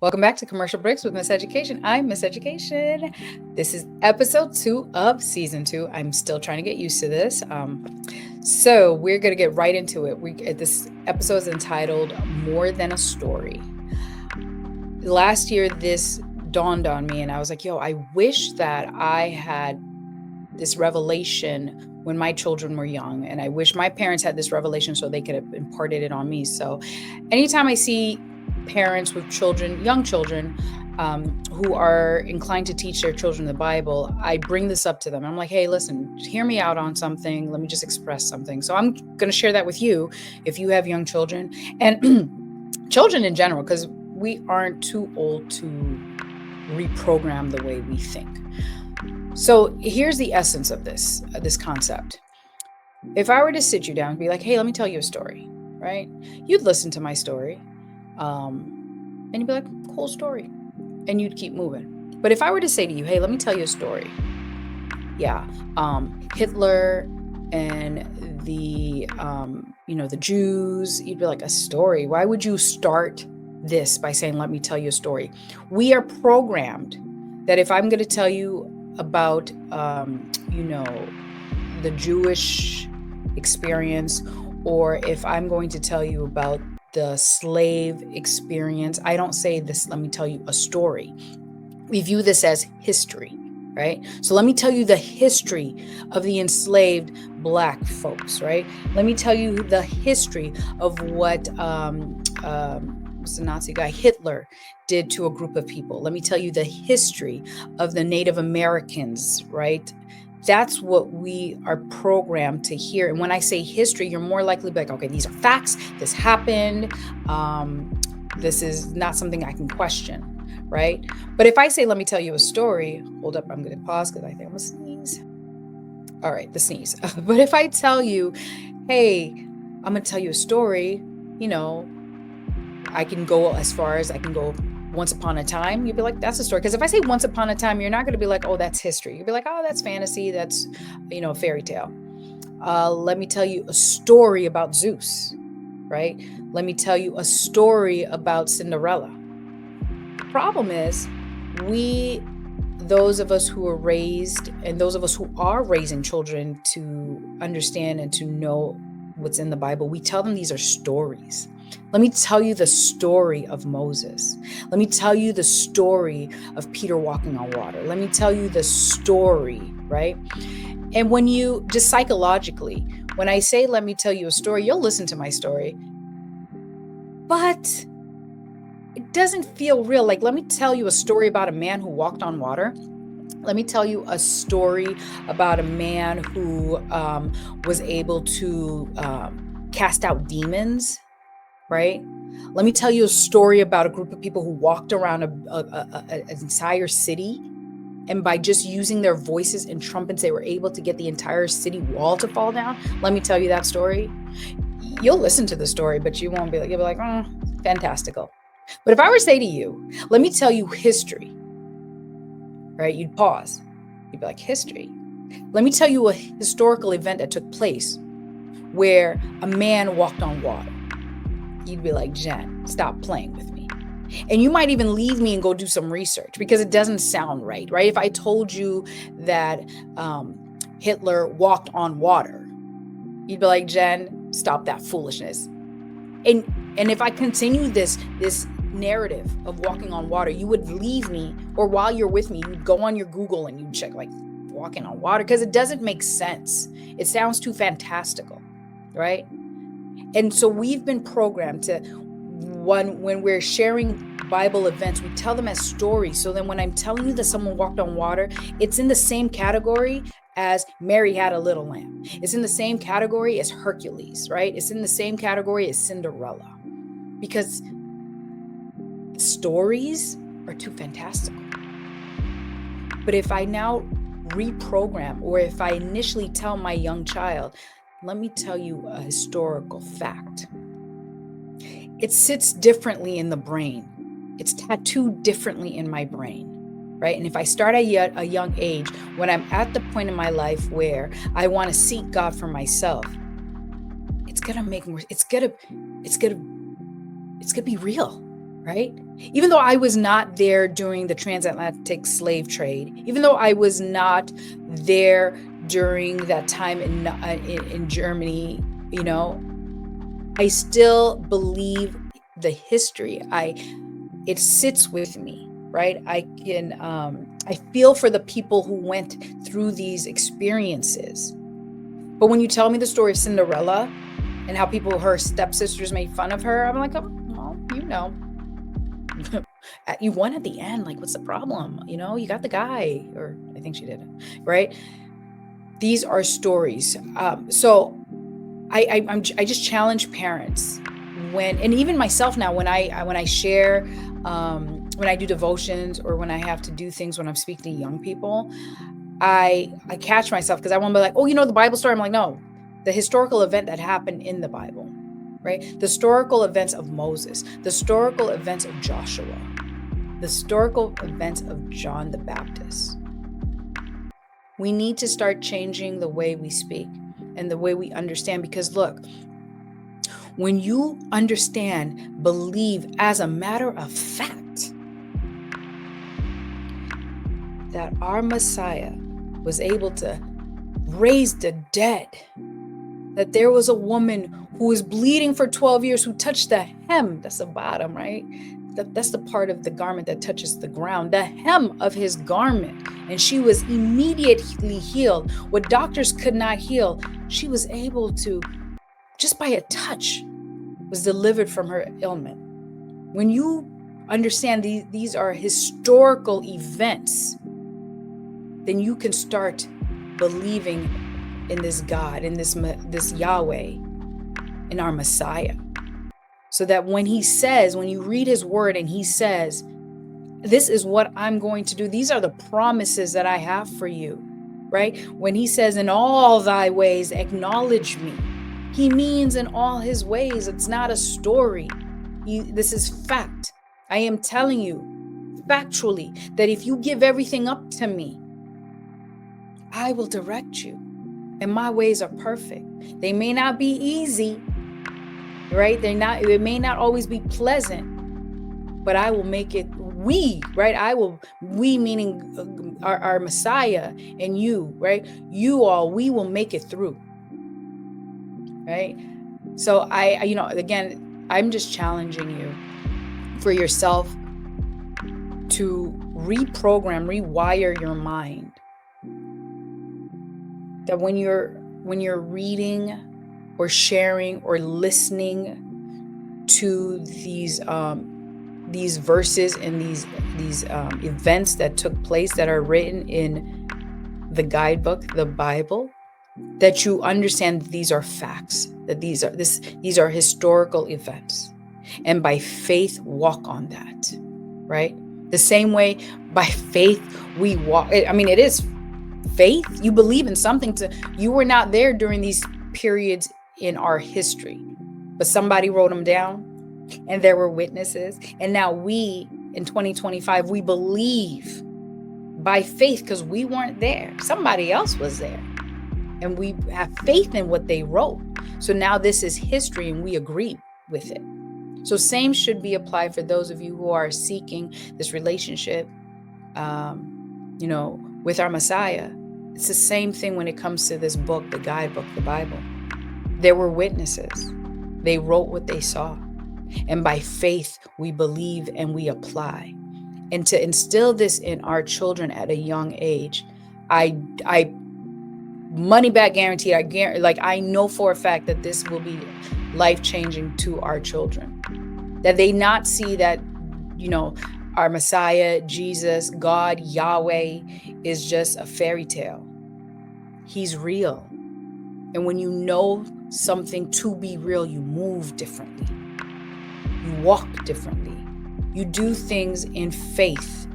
Welcome back to Commercial Breaks with Miss Education. I'm Miss Education. This is episode 2 of season 2. I'm still trying to get used to this. So we're going to get right into it. This episode is entitled More Than a Story. Last year, this dawned on me and I was like, I wish that I had this revelation when my children were young. And I wish my parents had this revelation so they could have imparted it on me. So anytime I see parents with children, young children, who are inclined to teach their children the Bible, I bring this up to them. I'm like, hey, listen, hear me out on something. Let me just express something. So I'm going to share that with you if you have young children and children in general, because we aren't too old to reprogram the way we think. So here's the essence of this concept. If I were to sit you down and be like, hey, let me tell you a story, right? You'd listen to my story. And you'd be like, cool story. And you'd keep moving. But if I were to say to you, hey, let me tell you a story. Hitler and the Jews, you'd be like, a story. Why would you start this by saying, let me tell you a story? We are programmed that if I'm going to tell you about, the Jewish experience, or if I'm going to tell you about the slave experience, I don't say this, let me tell you a story. We view this as history, right? So let me tell you the history of the enslaved Black folks, right? Let me tell you the history of what what's the Nazi guy, Hitler, did to a group of people. Let me tell you the history of the Native Americans, right? That's what we are programmed to hear. And when I say history, you're more likely to be like, okay, these are facts. This happened. This is not something I can question, right? But if I say, let me tell you a story, hold up, I'm going to pause because I think I'm going to sneeze. All right, the sneeze. But if I tell you, hey, I'm going to tell you a story, I can go as far as I can go once upon a time, you'd be like, that's a story. Because if I say once upon a time, you're not going to be like, oh, that's history. You'd be like, oh, that's fantasy. That's, a fairy tale. Let me tell you a story about Zeus, right? Let me tell you a story about Cinderella. The problem is those of us who are raised and those of us who are raising children to understand and to know what's in the Bible, we tell them these are stories. Let me tell you the story of Moses. Let me tell you the story of Peter walking on water. Let me tell you the story, right? And when you just psychologically, when I say, let me tell you a story, you'll listen to my story, but it doesn't feel real. Like, let me tell you a story about a man who walked on water. Let me tell you a story about a man who was able to cast out demons, right? Let me tell you a story about a group of people who walked around an entire city, and by just using their voices and trumpets, they were able to get the entire city wall to fall down. Let me tell you that story. You'll listen to the story, but you won't be like, you'll be like, fantastical. But if I were to say to you, let me tell you history, right? You'd pause. You'd be like, history? Let me tell you a historical event that took place where a man walked on water. You'd be like, Jen, stop playing with me. And you might even leave me and go do some research because it doesn't sound right? If I told you that Hitler walked on water, you'd be like, Jen, stop that foolishness. And if I continue this narrative of walking on water, you would leave me, or while you're with me, you'd go on your Google and you'd check like walking on water because it doesn't make sense. It sounds too fantastical, right? And so we've been programmed to, when we're sharing Bible events, we tell them as stories. So then when I'm telling you that someone walked on water, it's in the same category as Mary had a little lamb. It's in the same category as Hercules, right? It's in the same category as Cinderella, because stories are too fantastical. But if I now reprogram, or if I initially tell my young child, let me tell you a historical fact, it sits differently in the brain. It's tattooed differently in my brain, right? And if I start at a young age, when I'm at the point in my life where I want to seek God for myself, it's gonna make more. It's gonna be real, right? Even though I was not there during the transatlantic slave trade, even though I was not there during that time in Germany, you know, I still believe the history. It sits with me, right? I feel for the people who went through these experiences. But when you tell me the story of Cinderella and how her stepsisters made fun of her, I'm like, oh, well, you won at the end. Like, what's the problem? You got the guy, or I think she did it, right? These are stories. So I just challenge parents and even myself now when I share, when I do devotions or when I have to do things when I'm speaking to young people, I catch myself because I want to be like, oh, the Bible story. I'm like, no, the historical event that happened in the Bible, right? The historical events of Moses, the historical events of Joshua, the historical events of John the Baptist. We need to start changing the way we speak and the way we understand, because look, when you understand, believe as a matter of fact that our Messiah was able to raise the dead, that there was a woman who was bleeding for 12 years who touched the hem, that's the bottom, right? That's the part of the garment that touches the ground, the hem of his garment, and she was immediately healed. What doctors could not heal, she was able to, just by a touch, was delivered from her ailment. When you understand these are historical events, then you can start believing in this God, in this Yahweh, in our Messiah. So that when you read his word and he says, this is what I'm going to do, these are the promises that I have for you, right? When he says, in all thy ways, acknowledge me, he means in all his ways. It's not a story. This is fact. I am telling you factually that if you give everything up to me, I will direct you. And my ways are perfect. They may not be easy, right? It may not always be pleasant, but I will make it, we meaning our Messiah and you, right? You all, we will make it through, right? So again, I'm just challenging you for yourself to rewire your mind. That when you're reading or sharing or listening to these verses and these events that took place that are written in the guidebook, the Bible, that you understand that these are facts, that these are historical events, and by faith walk on that, right? The same way by faith we walk. I mean, it is faith. You believe in something. You were not there during these periods in our history, but somebody wrote them down and there were witnesses. And now we, in 2025, we believe by faith because we weren't there. Somebody else was there. And we have faith in what they wrote. So now this is history and we agree with it. So same should be applied for those of you who are seeking this relationship, with our Messiah. It's the same thing when it comes to this book, the guidebook, the Bible. There were witnesses. They wrote what they saw. And by faith, we believe and we apply. And to instill this in our children at a young age, I money back guaranteed. I know for a fact that this will be life-changing to our children. That they not see that, our Messiah, Jesus, God, Yahweh is just a fairy tale. He's real. And when you know something to be real, you move differently. You walk differently. You do things in faith.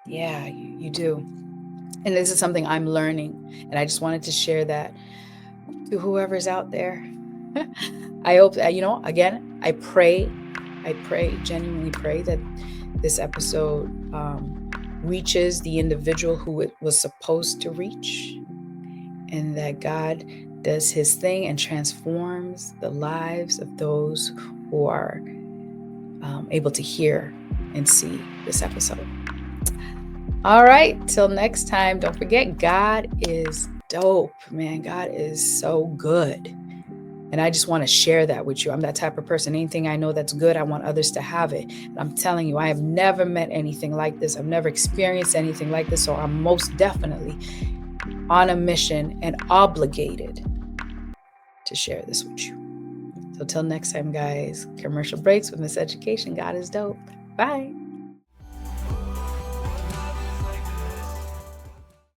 Yeah, you do. And this is something I'm learning. And I just wanted to share that to whoever's out there. I hope that, again, I genuinely pray that this episode reaches the individual who it was supposed to reach, and that God does his thing and transforms the lives of those who are able to hear and see this episode. All right, till next time, don't forget, God is dope, man. God is so good. And I just want to share that with you. I'm that type of person. Anything I know that's good, I want others to have it. And I'm telling you, I have never met anything like this. I've never experienced anything like this. So I'm most definitely on a mission and obligated to share this with you. So till next time, guys, commercial breaks with Miss Education. God is dope. Bye.